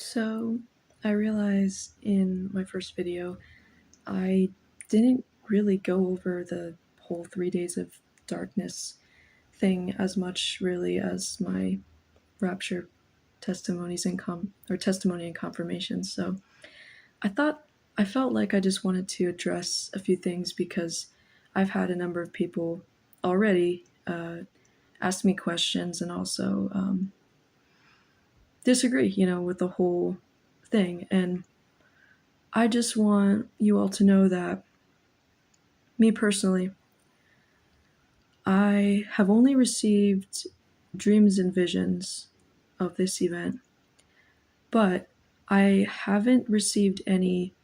So I realized in my first video, I didn't really go over the whole 3 days of darkness thing as much really as my rapture testimonies and testimony and confirmation. So I felt like I just wanted to address a few things because I've had a number of people already ask me questions and also disagree, with the whole thing. And I just want you all to know that, me personally, I have only received dreams and visions of this event, but I haven't received any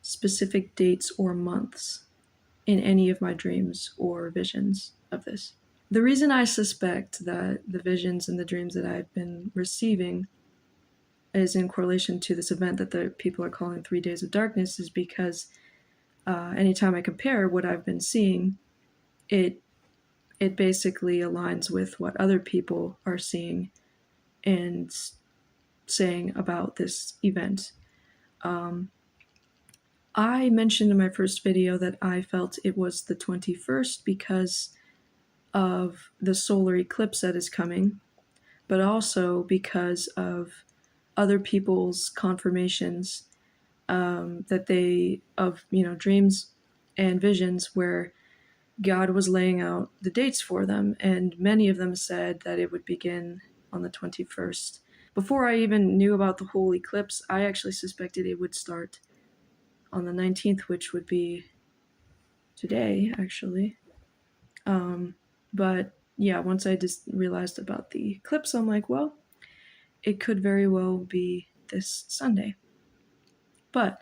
specific dates or months in any of my dreams or visions of this. The reason I suspect that the visions and the dreams that I've been receiving is in correlation to this event that the people are calling 3 Days of Darkness is because anytime I compare what I've been seeing, it basically aligns with what other people are seeing and saying about this event. I mentioned in my first video that I felt it was the 21st because of the solar eclipse that is coming, but also because of other people's confirmations that they of dreams and visions where God was laying out the dates for them, and many of them said that it would begin on the 21st. Before I even knew about the whole eclipse, I actually suspected it would start on the 19th, which would be today, actually. But yeah, once I just realized about the eclipse, I'm like, well, it could very well be this Sunday. But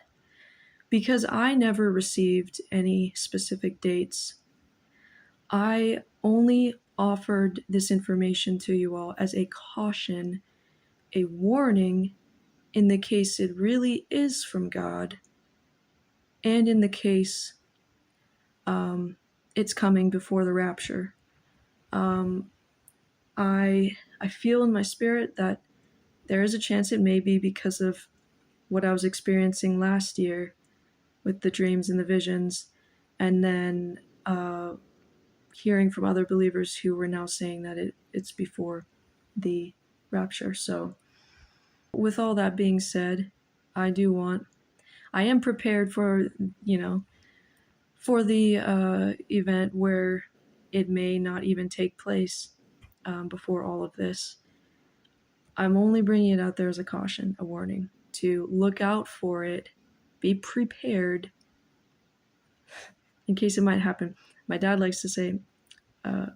because I never received any specific dates, I only offered this information to you all as a caution, a warning, in the case it really is from God, and in the case it's coming before the rapture. I feel in my spirit that there is a chance it may be because of what I was experiencing last year with the dreams and the visions, and then hearing from other believers who were now saying that it's before the rapture. So with all that being said, I am prepared for, for the event where it may not even take place before all of this. I'm only bringing it out there as a caution, a warning, to look out for it, be prepared in case it might happen. My dad likes to say,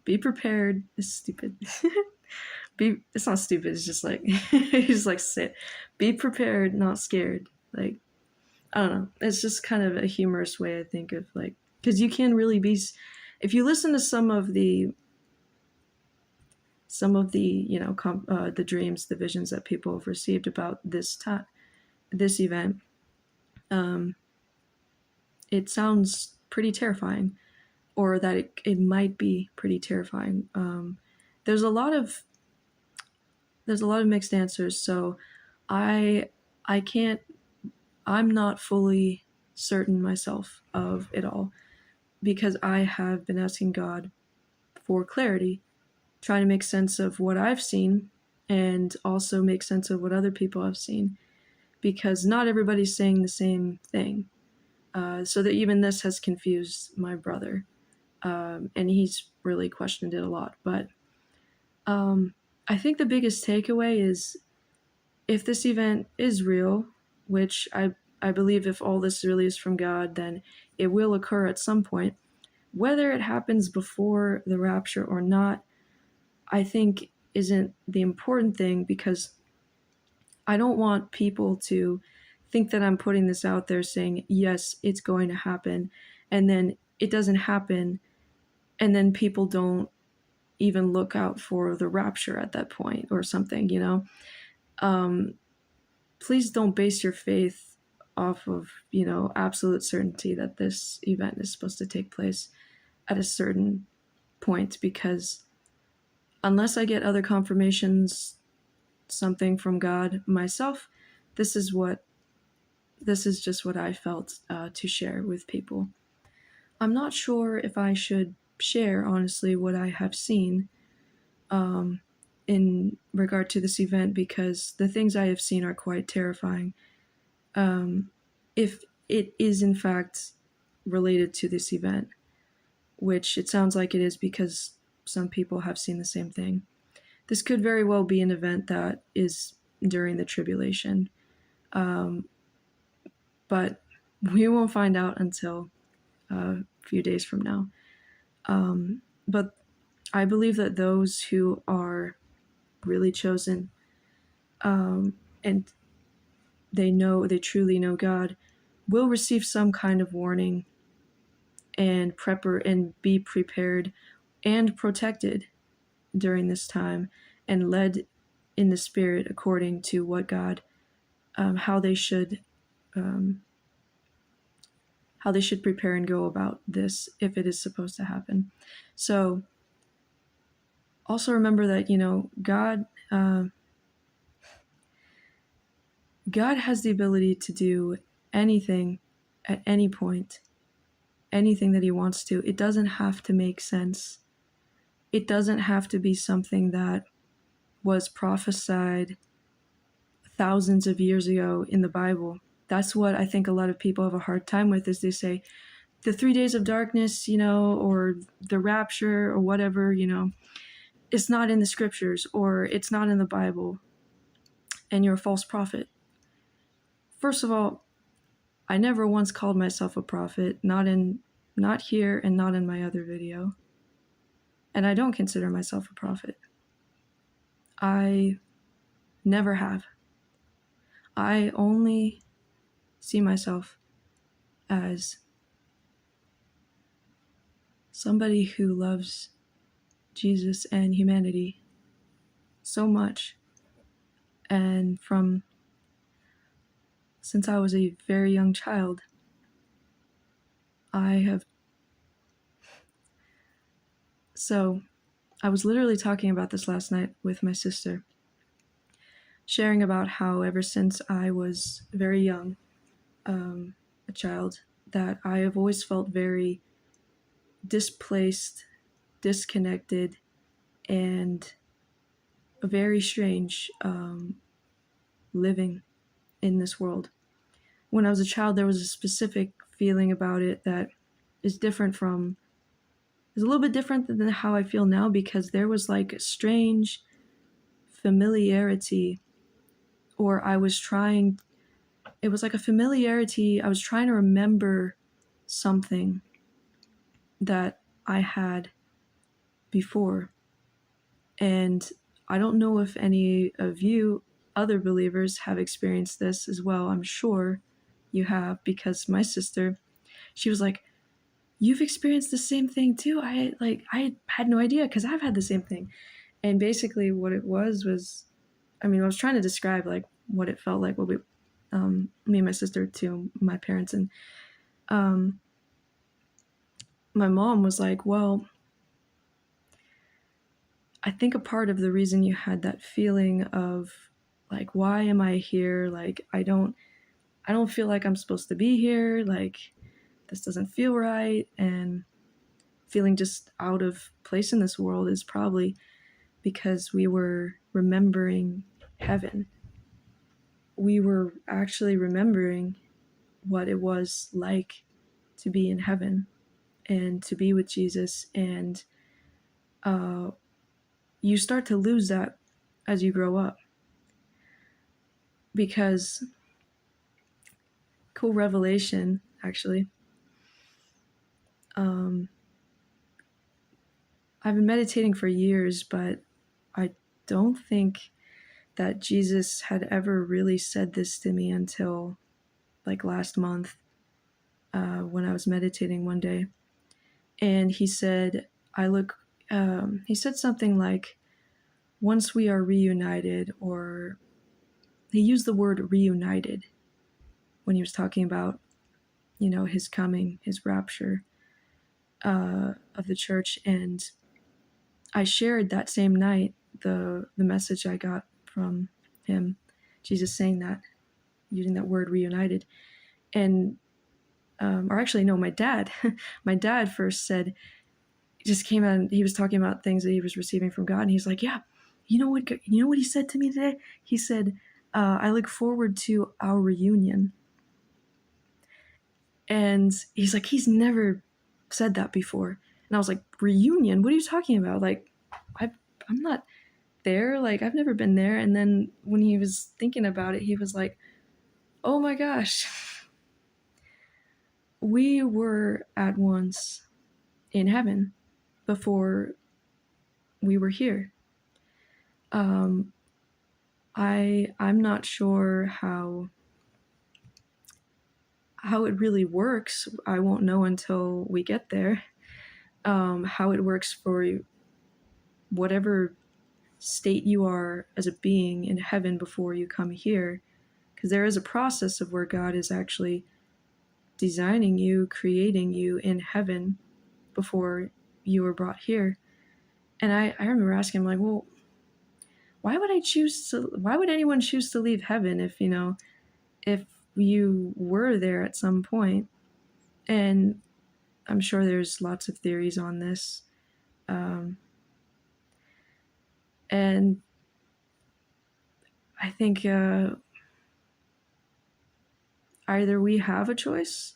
be prepared. It's stupid. It's not stupid, it's just like, he's like, say it. Be prepared, not scared. Like, I don't know. It's just kind of a humorous way, I think, of like, because you can really be, if you listen to some of the the dreams, the visions that people have received about this event, it sounds pretty terrifying, or that it might be pretty terrifying. There's a lot of mixed answers, so I'm not fully certain myself of it all, because I have been asking God for clarity, trying to make sense of what I've seen and also make sense of what other people have seen, because not everybody's saying the same thing. So that even this has confused my brother, and he's really questioned it a lot. But I think the biggest takeaway is, if this event is real, which I believe if all this really is from God, then it will occur at some point. Whether it happens before the rapture or not, I think isn't the important thing, because I don't want people to think that I'm putting this out there saying, yes, it's going to happen, and then it doesn't happen, and then people don't even look out for the rapture at that point or something, Please don't base your faith off of, absolute certainty that this event is supposed to take place at a certain point, because unless I get other confirmations, something from God myself, this is just what I felt to share with people. I'm not sure if I should share, honestly, what I have seen in regard to this event, because the things I have seen are quite terrifying. If it is in fact related to this event, which it sounds like it is because some people have seen the same thing. This could very well be an event that is during the tribulation. But we won't find out until a few days from now. But I believe that those who are really chosen, and they truly know God, will receive some kind of warning and be prepared and protected during this time, and led in the Spirit according to what God, how they should prepare and go about this if it is supposed to happen. So also remember that God has the ability to do anything at any point, anything that he wants to. It doesn't have to make sense. It doesn't have to be something that was prophesied thousands of years ago in the Bible. That's what I think a lot of people have a hard time with, is they say the 3 days of darkness, or the rapture or whatever, it's not in the scriptures, or it's not in the Bible, and you're a false prophet. First of all, I never once called myself a prophet, not here and not in my other video. And I don't consider myself a prophet. I never have. I only see myself as somebody who loves Jesus and humanity so much. And since I was a very young child, So I was literally talking about this last night with my sister, sharing about how ever since I was very young, a child, that I have always felt very displaced, disconnected, and very strange living in this world. When I was a child, there was a specific feeling about it that is a little bit different than how I feel now, because there was like a strange familiarity, or it was like a familiarity. I was trying to remember something that I had before. And I don't know if any of you other believers have experienced this as well. I'm sure you have, because my sister, she was like, "You've experienced the same thing too?" I had no idea, because I've had the same thing. And basically what it was, I was trying to describe like what it felt like, what me and my sister to my parents, and my mom was like, "Well, I think a part of the reason you had that feeling of like, why am I here? Like, I don't feel like I'm supposed to be here. Like, this doesn't feel right." And feeling just out of place in this world is probably because we were remembering heaven. We were actually remembering what it was like to be in heaven and to be with Jesus. And you start to lose that as you grow up, because cool revelation, actually. I've been meditating for years, but I don't think that Jesus had ever really said this to me until like last month, when I was meditating one day. And he said, he said something like, once we are reunited, or he used the word reunited when he was talking about, his coming, his rapture of the church. And I shared that same night the message I got from him, Jesus saying that. using that word reunited. And or actually no, my dad my dad first said, just came out and he was talking about things that he was receiving from God, and he's like, yeah, you know what he said to me today? He said, I look forward to our reunion. And he's like, he's never said that before. And I was like, reunion? What are you talking about? Like, I'm not there. Like, I've never been there. And then when he was thinking about it, he was like, oh my gosh, we were at once in heaven before we were here. I'm not sure how it really works. I won't know until we get there. How it works for whatever state you are as a being in heaven before you come here, because there is a process of where God is actually designing you, creating you in heaven before you were brought here. And I remember asking him, like, well, why would anyone choose to leave heaven if you were there at some point? And I'm sure there's lots of theories on this. And I think either we have a choice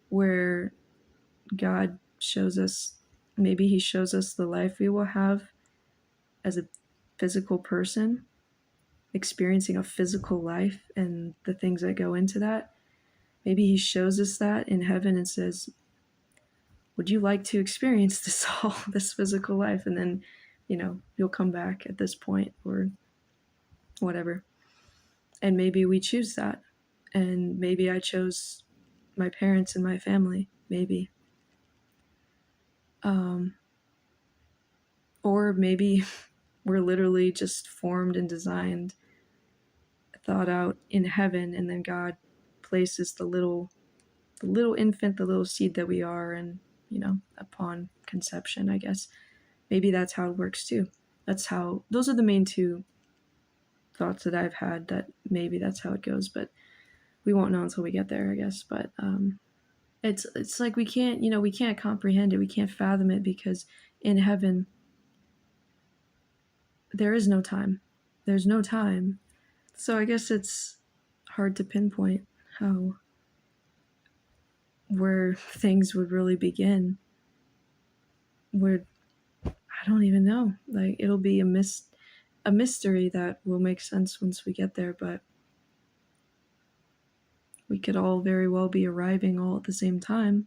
where God shows us, maybe he shows us the life we will have as a physical person, experiencing a physical life and the things that go into that. Maybe he shows us that in heaven and says, would you like to experience this physical life? And then, you'll come back at this point or whatever. And maybe we choose that. And maybe I chose my parents and my family, maybe. Or maybe we're literally just formed and designed, thought out in heaven, and then God places the little infant, the little seed that we are, and upon conception, I guess. Maybe that's how it works too. Those are the main two thoughts that I've had, that maybe that's how it goes, but we won't know until we get there, I guess. But it's like we can't comprehend it, we can't fathom it, because in heaven there is no time. There's no time. So I guess it's hard to pinpoint where things would really begin. Where I don't even know. Like, it'll be a mystery that will make sense once we get there, but we could all very well be arriving all at the same time.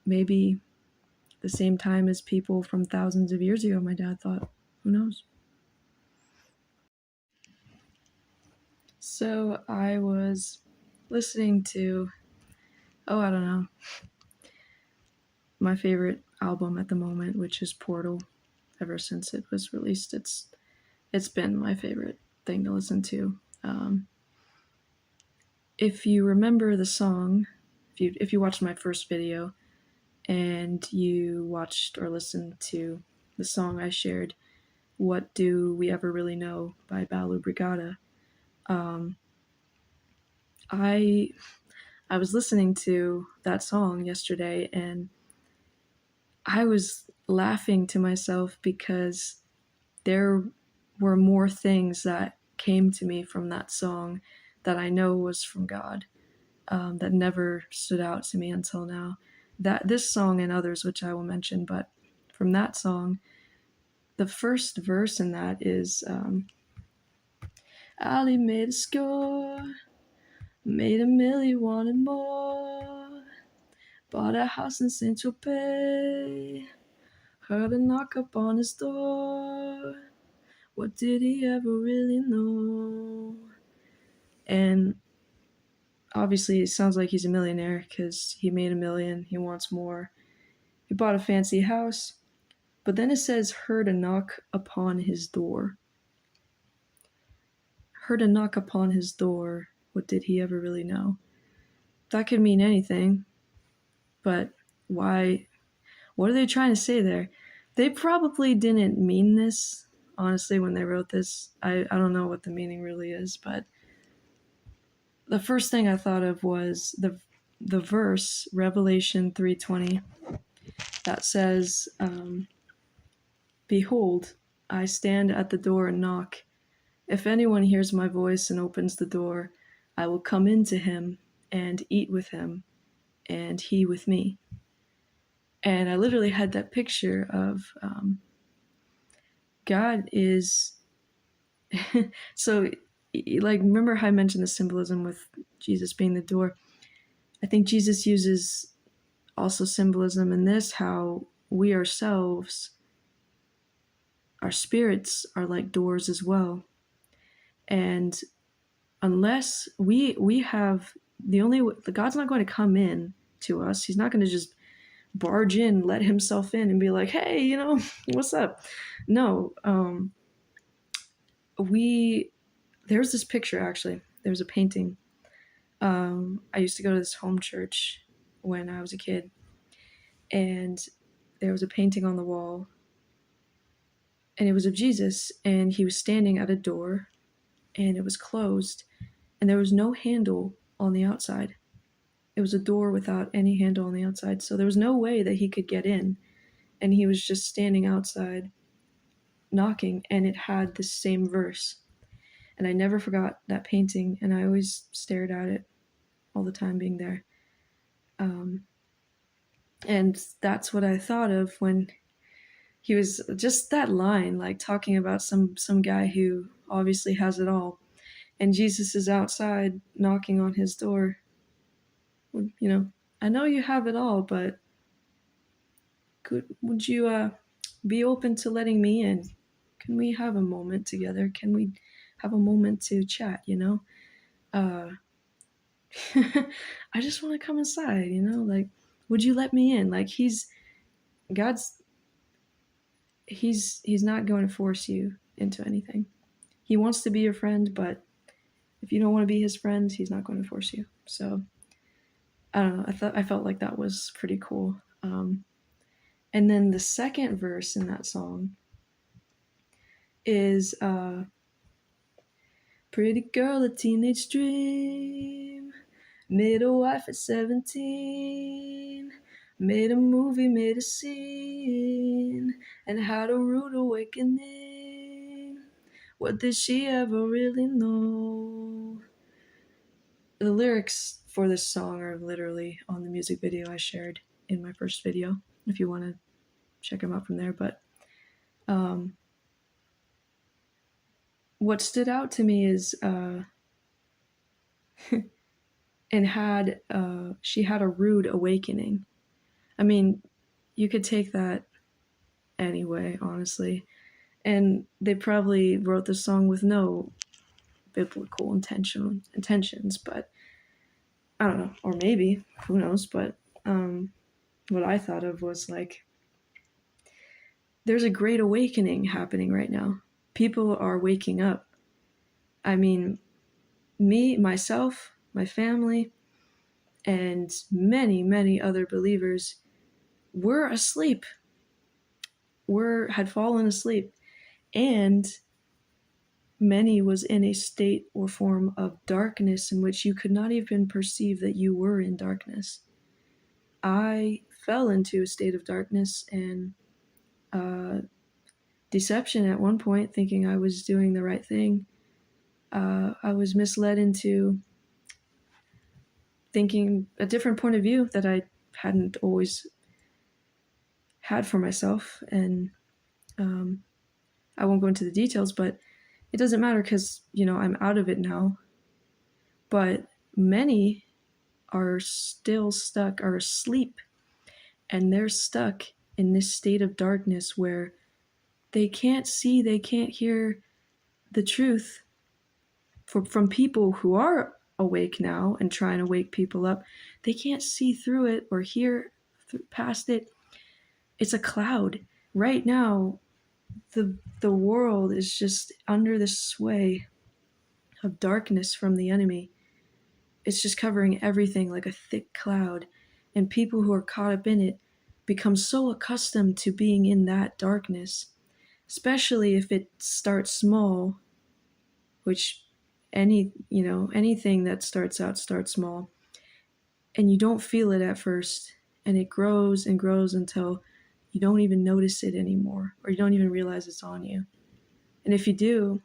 Maybe the same time as people from thousands of years ago, my dad thought. Who knows? So I was listening to, I don't know, my favorite album at the moment, which is Portal. Ever since it was released, it's been my favorite thing to listen to. If you remember the song, if you watched my first video and you watched or listened to the song I shared, "What Do We Ever Really Know" by Balu Brigada, I was listening to that song yesterday, and I was laughing to myself because there were more things that came to me from that song that I know was from God, that never stood out to me until now. That this song and others, which I will mention, but from that song, the first verse in that is, Ali made a score, made a million, wanted more, bought a house in Saint Tropez, heard a knock up on his door. What did he ever really know? And obviously it sounds like he's a millionaire because he made $1 million, he wants more. He bought a fancy house, but then it says heard a knock upon his door. Heard a knock upon his door. What did he ever really know? That could mean anything, but why? What are they trying to say there? They probably didn't mean this honestly, when they wrote this. I don't know what the meaning really is, but the first thing I thought of was the verse, Revelation 3:20, that says, "Behold, I stand at the door and knock. If anyone hears my voice and opens the door, I will come into him and eat with him, and he with me." And I literally had that picture of God is so, like, remember how I mentioned the symbolism with Jesus being the door? I think Jesus uses also symbolism in this, how we ourselves, our spirits, are like doors as well. And unless we have the God's not going to come in to us. He's not going to just barge in, let himself in, and be like, "Hey, what's up?" No, we there's this picture, actually. There's a painting. I used to go to this home church when I was a kid, and there was a painting on the wall, and it was of Jesus, and he was standing at a door, and it was closed, and there was no handle on the outside. It was a door without any handle on the outside, so there was no way that he could get in, and he was just standing outside knocking, and it had the same verse. And I never forgot that painting, and I always stared at it all the time being there. And that's what I thought of when he was just that line, like talking about some guy who obviously has it all, and Jesus is outside knocking on his door. I know you have it all, but would you be open to letting me in? Can we have a moment together? Can we have a moment to chat? Uh, I just want to come inside. Like, would you let me in? Like, God's he's not going to force you into anything. He wants to be your friend, but if you don't want to be his friend, he's not going to force you. So I don't know. I felt like that was pretty cool. And then the second verse in that song is "Pretty girl, a teenage dream, made a wife at 17, made a movie, made a scene, and had a rude awakening. What did she ever really know?" The lyrics for this song are literally on the music video I shared in my first video, if you want to check them out from there. But what stood out to me is she had a rude awakening. I mean, you could take that anyway, honestly. And they probably wrote the song with no biblical intentions, but I don't know, or maybe, who knows. But what I thought of was like, there's a great awakening happening right now. People are waking up. I mean, me, myself, my family, and many, many other believers were asleep. Had fallen asleep. And many was in a state or form of darkness in which you could not even perceive that you were in darkness. I fell into a state of darkness and deception at one point, thinking I was doing the right thing. I was misled into thinking a different point of view that I hadn't always had for myself. And I won't go into the details, but it doesn't matter because, I'm out of it now. But many are still stuck, are asleep, and they're stuck in this state of darkness where they can't see, they can't hear the truth from people who are awake now and trying to wake people up. They can't see through it or hear past it. It's a cloud. Right now, the world is just under the sway of darkness from the enemy. It's just covering everything like a thick cloud, and people who are caught up in it become so accustomed to being in that darkness, especially if it starts small, which anything that starts small, and you don't feel it at first, and it grows and grows until you don't even notice it anymore, or you don't even realize it's on you. And if you do,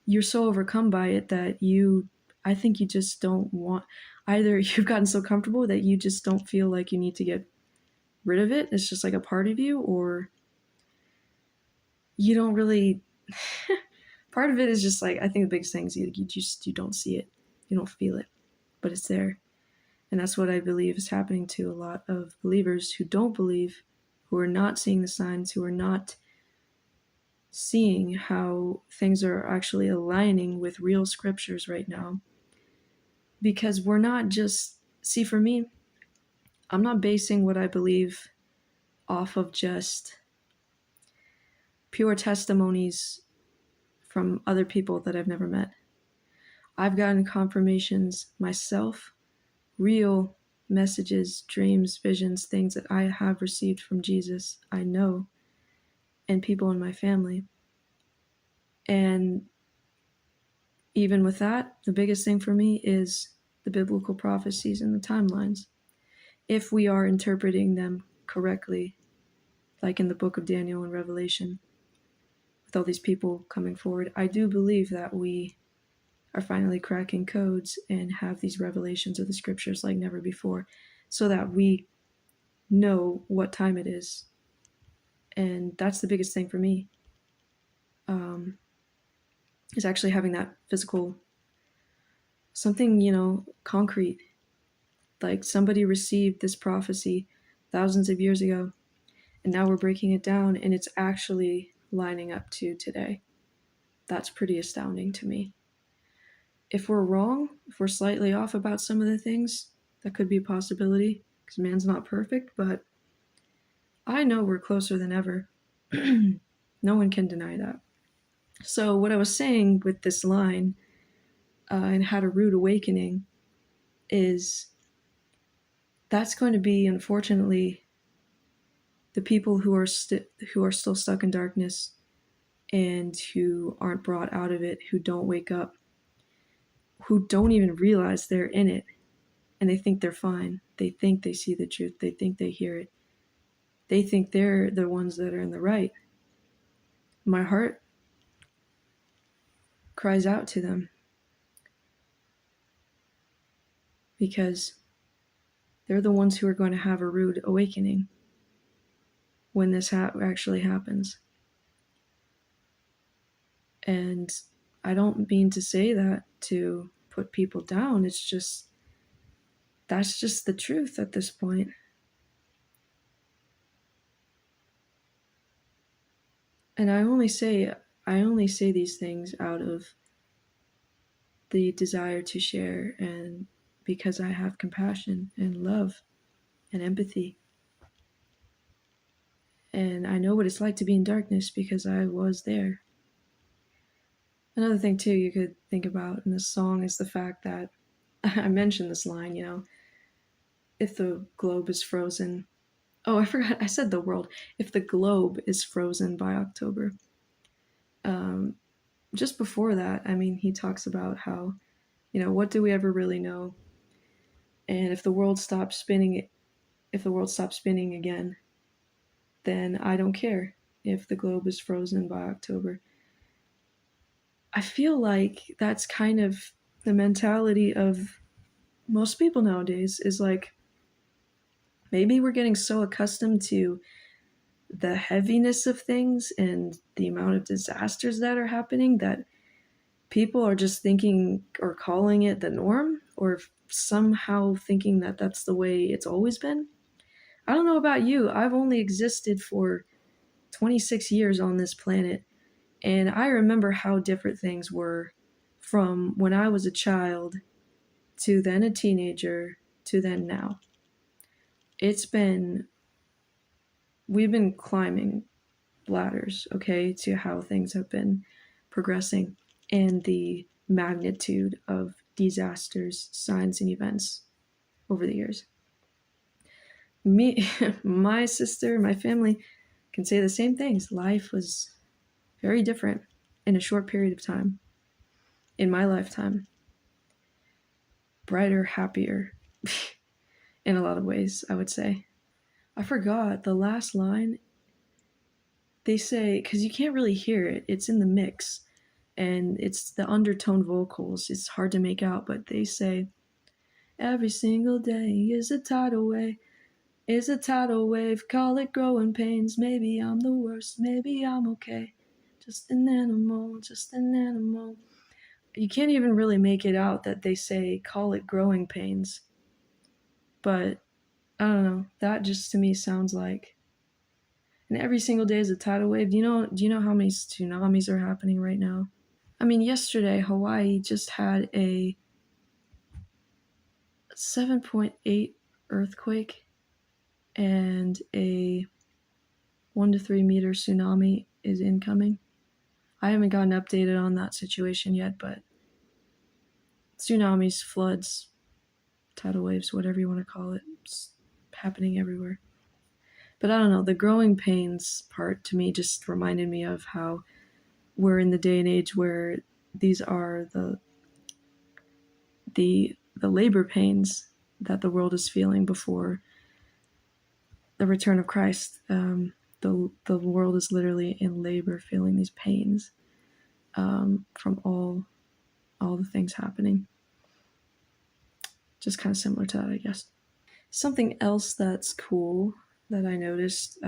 you're so overcome by it that I think you just don't want, either you've gotten so comfortable that you just don't feel like you need to get rid of it. It's just like a part of you, or you don't really, part of it is just like, I think the biggest thing is you don't see it. You don't feel it, but it's there. And that's what I believe is happening to a lot of believers who don't believe, who are not seeing the signs, who are not seeing how things are actually aligning with real scriptures right now. Because we're not just, see, for me, I'm not basing what I believe off of just pure testimonies from other people that I've never met. I've gotten confirmations myself, real messages, dreams, visions, things that I have received from Jesus, I know, and people in my family. And even with that, the biggest thing for me is the biblical prophecies and the timelines. If we are interpreting them correctly, like in the book of Daniel and Revelation, with all these people coming forward, I do believe that we are finally cracking codes and have these revelations of the scriptures like never before, so that we know what time it is. And that's the biggest thing for me, is actually having that physical, something, concrete. Like somebody received this prophecy thousands of years ago, and now we're breaking it down, and it's actually lining up to today. That's pretty astounding to me. If we're wrong, if we're slightly off about some of the things, that could be a possibility, because man's not perfect, but I know we're closer than ever. No one can deny that. So what I was saying with this line, and had a rude awakening, is that's going to be, unfortunately, the people who are still stuck in darkness and who aren't brought out of it, who don't wake up, who don't even realize they're in it, and they think they're fine. They think they see the truth. They think they hear it. They think they're the ones that are in the right. My heart cries out to them, because they're the ones who are going to have a rude awakening when this actually happens. And I don't mean to say that to put people down. It's just, that's just the truth at this point. And I only say these things out of the desire to share, and because I have compassion and love and empathy. And I know what it's like to be in darkness, because I was there. Another thing too you could think about in this song is the fact that I mentioned this line, if the globe is frozen. Oh, I forgot, I said the world. If the globe is frozen by October. Just before that, he talks about how, what do we ever really know? And if the world stops spinning again, then I don't care if the globe is frozen by October. I feel like that's kind of the mentality of most people nowadays, is like, maybe we're getting so accustomed to the heaviness of things and the amount of disasters that are happening that people are just thinking or calling it the norm, or somehow thinking that that's the way it's always been. I don't know about you. I've only existed for 26 years on this planet, and I remember how different things were from when I was a child to then a teenager to then now. We've been climbing ladders, okay, to how things have been progressing and the magnitude of disasters, signs, and events over the years. Me, my sister, my family can say the same things. Life was very different in a short period of time. In my lifetime. Brighter, happier in a lot of ways, I would say. I forgot the last line. They say, because you can't really hear it, it's in the mix, and it's the undertone vocals. It's hard to make out, but they say, every single day is a tidal wave. Is a tidal wave, call it growing pains. Maybe I'm the worst, maybe I'm okay. Just an animal, just an animal. You can't even really make it out that they say, call it growing pains. But I don't know. That just to me sounds like. And every single day is a tidal wave. Do you know how many tsunamis are happening right now? I mean, yesterday Hawaii just had a 7.8 earthquake and a 1 to 3 meter tsunami is incoming. I haven't gotten updated on that situation yet, but tsunamis, floods, tidal waves, whatever you want to call it, it's happening everywhere. But I don't know, the growing pains part to me just reminded me of how we're in the day and age where these are the labor pains that the world is feeling before the return of Christ. The world is literally in labor, feeling these pains from all the things happening. Just kind of similar to that, I guess. Something else that's cool that I noticed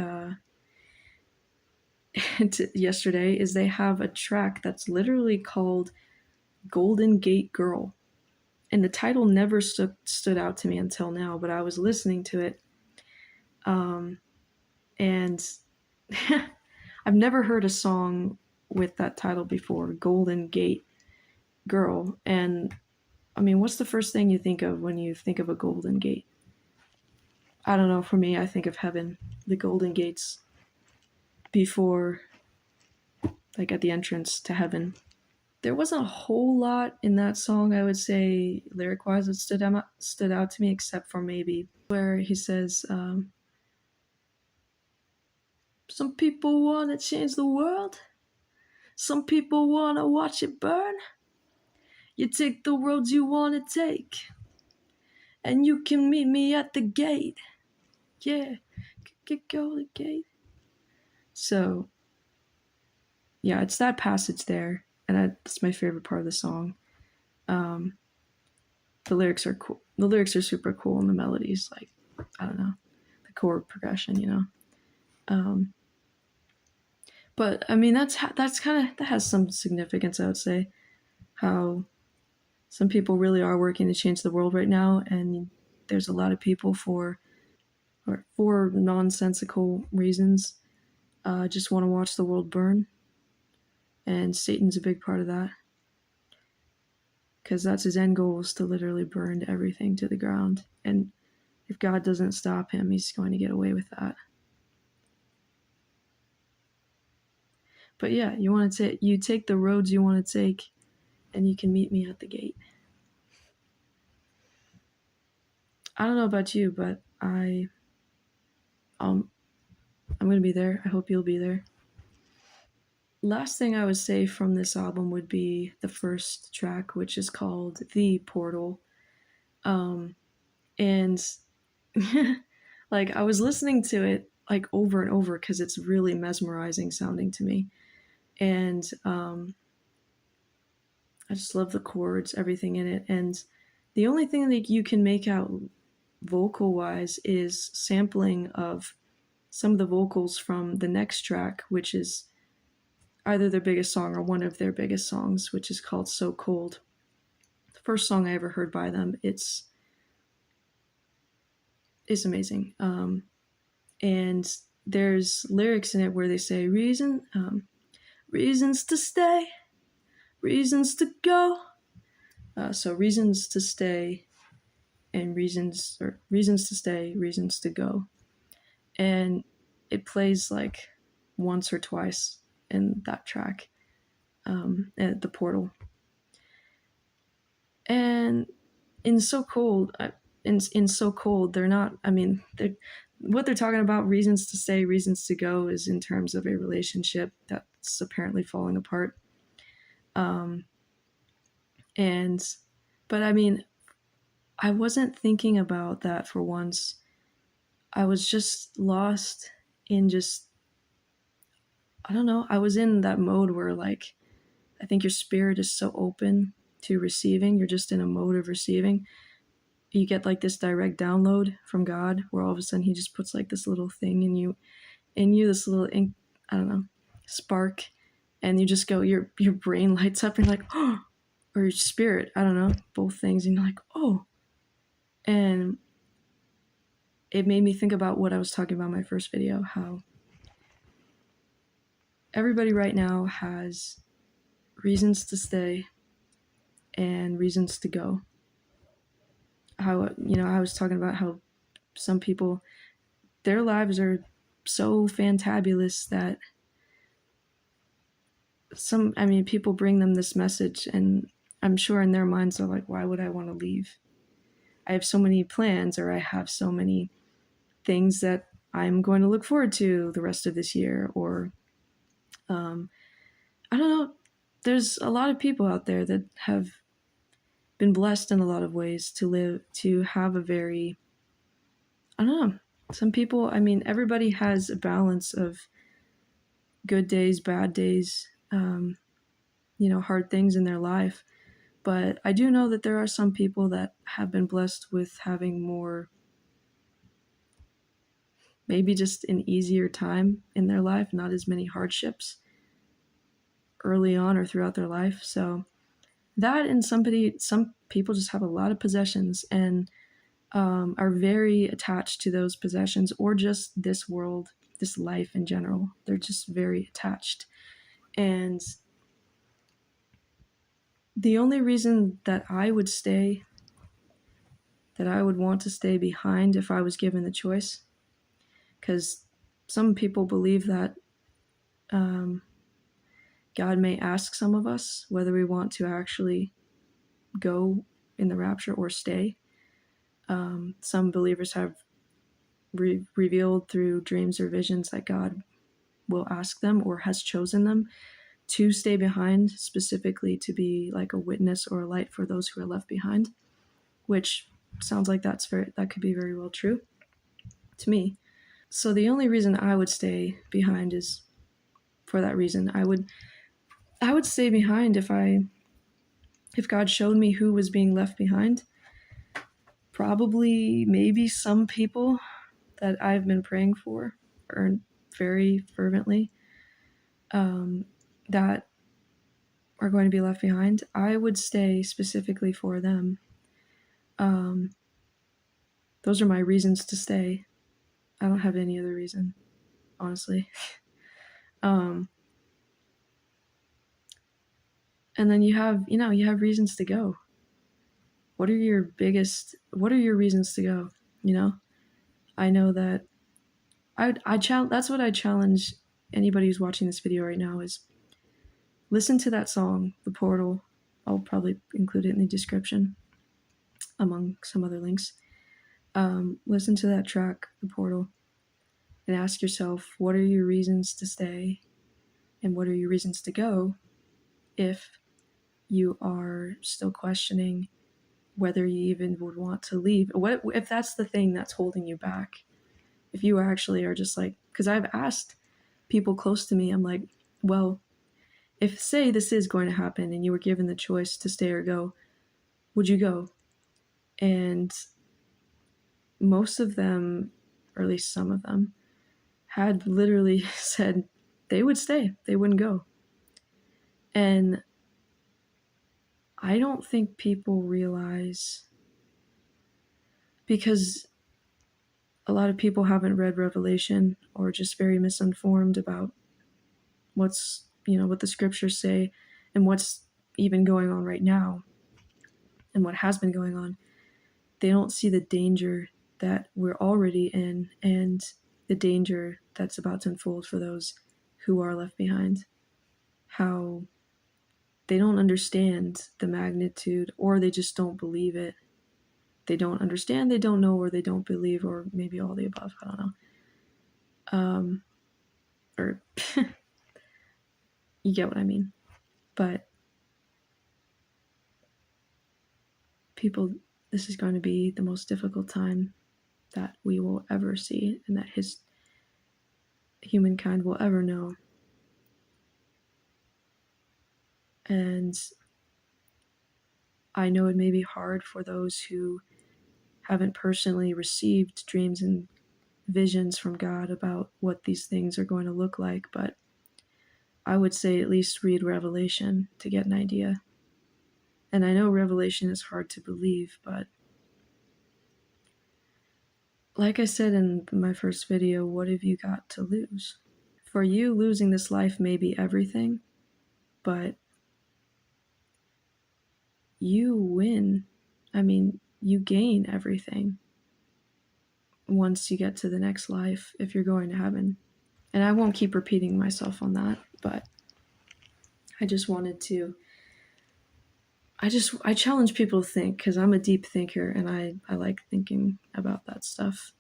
yesterday is they have a track that's literally called Golden Gate Girl. And the title never stood out to me until now, but I was listening to it. And I've never heard a song with that title before, Golden Gate Girl. And I mean, what's the first thing you think of when you think of a golden gate? I don't know, for me, I think of heaven, the golden gates before, like at the entrance to heaven. There wasn't a whole lot in that song, I would say, lyric-wise, that stood out to me, except for maybe where he says, some people want to change the world. Some people want to watch it burn. You take the roads you want to take, and you can meet me at the gate. Yeah, go to the gate. So, yeah, it's that passage there, and that's my favorite part of the song. The lyrics are cool. The lyrics are super cool, and the melodies, like, I don't know, the chord progression, you know. But I mean, that's kind of, that has some significance, I would say, how some people really are working to change the world right now, and there's a lot of people for nonsensical reasons just want to watch the world burn, and Satan's a big part of that, because that's his end goal, is to literally burn everything to the ground, and if God doesn't stop him, he's going to get away with that. But yeah, you take the roads you want to take, and you can meet me at the gate. I don't know about you, but I'm gonna be there. I hope you'll be there. Last thing I would say from this album would be the first track, which is called The Portal. And like, I was listening to it like over and over because it's really mesmerizing sounding to me. And I just love the chords, everything in it. And the only thing that you can make out vocal wise is sampling of some of the vocals from the next track, which is either their biggest song or one of their biggest songs, which is called So Cold. The first song I ever heard by them. It's amazing. And there's lyrics in it where they say reasons to stay, reasons to go. So reasons to stay and reasons to stay, reasons to go. And it plays like once or twice in that track, at the portal. And in So Cold, in So Cold, they're not, I mean, what they're talking about, reasons to stay, reasons to go, is in terms of a relationship that's that's apparently falling apart. But I mean, I wasn't thinking about that for once. I was just lost in just, I don't know, I was in that mode where, like, I think your spirit is so open to receiving. You're just in a mode of receiving. You get like this direct download from God where all of a sudden he just puts like this little thing in you, this little I don't know, spark, and you just go, your brain lights up and you're like, oh, or your spirit, I don't know, both things, and you're like, oh. And it made me think about what I was talking about in my first video, how everybody right now has reasons to stay and reasons to go. How, I was talking about how some people, their lives are so fantabulous that people bring them this message, and I'm sure in their minds they're like, why would I want to leave? I have so many plans, or I have so many things that I'm going to look forward to the rest of this year, or I don't know. There's a lot of people out there that have been blessed in a lot of ways to have a very, I don't know. Some people, everybody has a balance of good days, bad days, hard things in their life. But I do know that there are some people that have been blessed with having more, maybe just an easier time in their life, not as many hardships early on or throughout their life. So that, and some people just have a lot of possessions and are very attached to those possessions, or just this world, this life in general. They're just very attached. And the only reason that I would stay, that I would want to stay behind if I was given the choice, because some people believe that God may ask some of us whether we want to actually go in the rapture or stay. Some believers have revealed through dreams or visions that God will ask them, or has chosen them, to stay behind, specifically to be like a witness or a light for those who are left behind, which sounds like that could be very well true to me. So the only reason I would stay behind is for that reason. I would stay behind if God showed me who was being left behind. Probably, maybe some people that I've been praying for, or very fervently, that are going to be left behind. I would stay specifically for them. Those are my reasons to stay. I don't have any other reason, honestly. And then you have reasons to go. What are your reasons to go? I know that that's what I challenge anybody who's watching this video right now is listen to that song, The Portal. I'll probably include it in the description among some other links. Listen to that track, The Portal, and ask yourself, what are your reasons to stay and what are your reasons to go if you are still questioning whether you even would want to leave. What if that's the thing that's holding you back? If you actually are just like, because I've asked people close to me, I'm like, well, if say this is going to happen and you were given the choice to stay or go, would you go? And most of them, or at least some of them, had literally said they would stay, they wouldn't go. And I don't think people realize, because a lot of people haven't read Revelation or just very misinformed about what the scriptures say and what's even going on right now and what has been going on. They don't see the danger that we're already in and the danger that's about to unfold for those who are left behind. How they don't understand the magnitude, or they just don't believe it. They don't understand, they don't know, or they don't believe, or maybe all the above. I don't know. You get what I mean. But people, this is going to be the most difficult time that we will ever see and that humankind will ever know. And I know it may be hard for those who haven't personally received dreams and visions from God about what these things are going to look like, but I would say at least read Revelation to get an idea. And I know Revelation is hard to believe, but like I said in my first video, what have you got to lose? For you, losing this life may be everything, but you win. I mean, you gain everything once you get to the next life if you're going to heaven. And I won't keep repeating myself on that, but I just wanted to. I challenge people to think because I'm a deep thinker and I like thinking about that stuff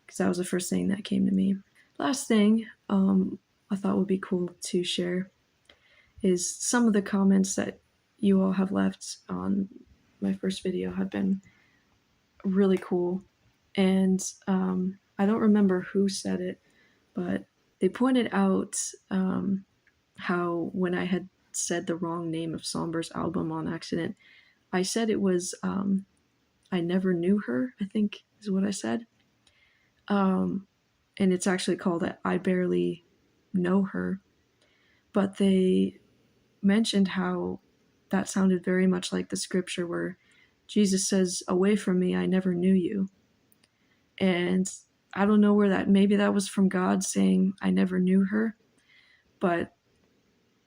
because that was the first thing that came to me. Last thing I thought would be cool to share is some of the comments that you all have left on my first video have been really cool. And I don't remember who said it, but they pointed out how when I had said the wrong name of Somber's album on accident, I said it was I Never Knew Her, I think is what I said. And it's actually called I Barely Know Her. But they mentioned how that sounded very much like the scripture where Jesus says, "Away from me, I never knew you." And I don't know where maybe that was from God saying, "I never knew her." But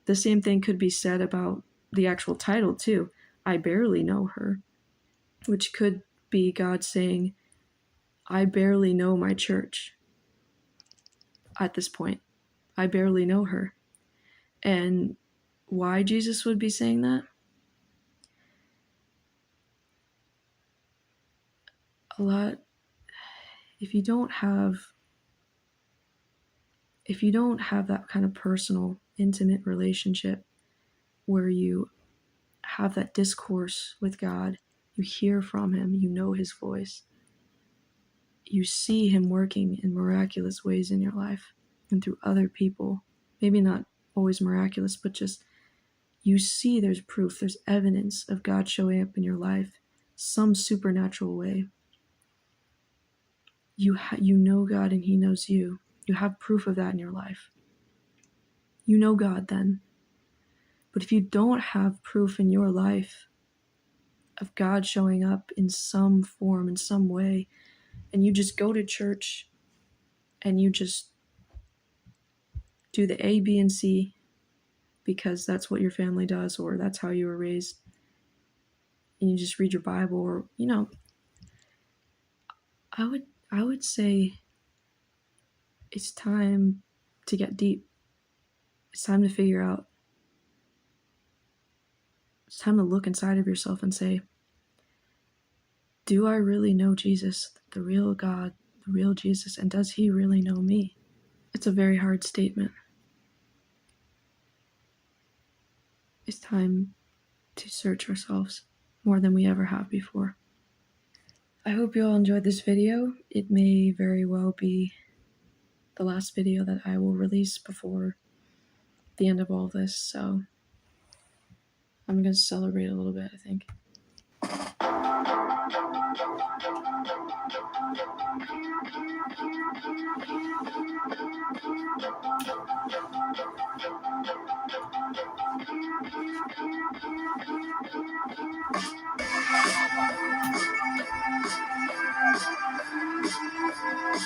the same thing could be said about the actual title too, "I Barely Know Her," which could be God saying, "I barely know my church at this point. I barely know her." And why Jesus would be saying that? A lot, if you don't have that kind of personal, intimate relationship where you have that discourse with God, you hear from him, you know his voice, you see him working in miraculous ways in your life and through other people, maybe not always miraculous, but just you see there's proof, there's evidence of God showing up in your life some supernatural way. You know God and he knows you. You have proof of that in your life. You know God then. But if you don't have proof in your life of God showing up in some form, in some way, and you just go to church and you just do the A, B, and C because that's what your family does or that's how you were raised, and you just read your Bible or, I would say it's time to get deep. It's time to figure out. It's time to look inside of yourself and say, do I really know Jesus, the real God, the real Jesus, and does he really know me? It's a very hard statement. It's time to search ourselves more than we ever have before. I hope you all enjoyed this video. It may very well be the last video that I will release before the end of all this, so I'm going to celebrate a little bit, I think.